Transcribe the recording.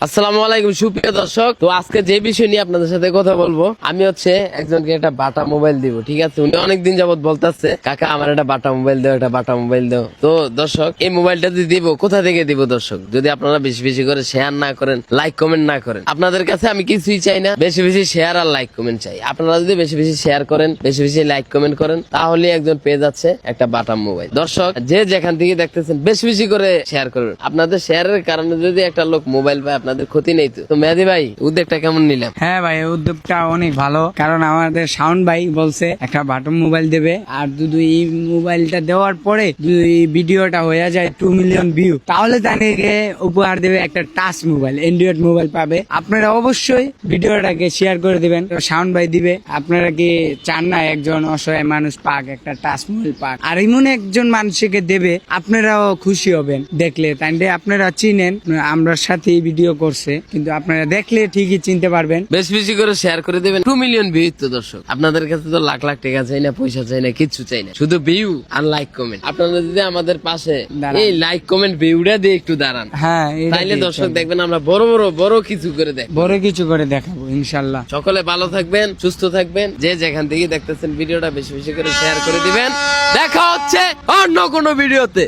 আসসালামু আলাইকুম সুপ্রিয় দর্শক, তো আজকে যে বিষয় নিয়ে আপনাদের সাথে কথা বলবো, আমি হচ্ছে একজনকে একটা বাটা মোবাইল দিব। ঠিক আছে, উনি অনেকদিন যাবত বলতেছে কাকা আমার একটা বাটা মোবাইল দাও, একটা বাটা মোবাইল দাও। তো দর্শক, এই মোবাইলটা যদি দিব, কোথা থেকে দিব দর্শক? যদি আপনারা বেশি বেশি করে শেয়ার না করেন, লাইক কমেন্ট না করেন, আপনাদের কাছে আমি কিছুই চাই না, বেশি বেশি শেয়ার আর লাইক কমেন্ট চাই। আপনারা যদি বেশি বেশি শেয়ার করেন, বেশি বেশি লাইক কমেন্ট করেন, তাহলে একজন পেয়ে যাচ্ছে একটা বাটা মোবাইল। দর্শক, যে যেখান থেকে দেখতেছেন বেশি বেশি করে শেয়ার করবেন। আপনাদের শেয়ারের কারণে যদি একটা লোক মোবাইল পায়, আপনাদের ক্ষতি নেই তো। মেহেদি ভাই, উদ্যোগটা কেমন নিলাম? হ্যাঁ ভাই, উদ্যোগটা অনেক ভালো, কারণ আমাদের শাওন ভাই বলছে একটা বাটন মোবাইল দেবে, আর যদি এই মোবাইলটা দেওয়ার পরে যদি ভিডিওটা হয়ে যায় 2 মিলিয়ন ভিউ, তাহলে তাদেরকে উপহার দেবে একটা টাচ মোবাইল, অ্যান্ড্রয়েড মোবাইল পাবে। আপনারা অবশ্যই ভিডিওটাকে শেয়ার করে দিবেন। শাওন ভাই দিবে, আপনারা কি চান না একজন অসহায় মানুষ পাক, একটা টাচ মোবাইল পাক? আর এমন একজন মানুষকে দেবে, আপনারাও খুশি হবেন দেখলে। তাই আপনারা চিনেন, আমরা সাথে ভিডিও করছে, কিন্তু আপনারা দেখলে ঠিকই চিনতে পারবেন। বেশি বেশি করে শেয়ার করে দিবেন। 2 মিলিয়ন ভিউ তো দর্শক, আপনাদের কাছে তো লাখ লাখ টাকা চাই না, পয়সা চাই না, কিচ্ছু চাই না, শুধু ভিউ আর লাইক কমেন্ট। আপনারা যদি আমাদের পাশে দাঁড়ান। এই লাইক কমেন্ট ভিউটা দিয়ে একটু দাঁড়ান, হ্যাঁ, এটা তাইলে ঠিক দর্শক চলবে। দেখবেন আমরা বড় কিছু করে দেখ। বড় কিছু করে দেখাবো ইনশাল্লাহ। সকলে ভালো থাকবেন, সুস্থ থাকবেন। যে যেখান থেকে দেখতেছেন ভিডিওটা বেশি বেশি করে শেয়ার করে দিবেন। দেখা হচ্ছে অন্য কোনো ভিডিওতে।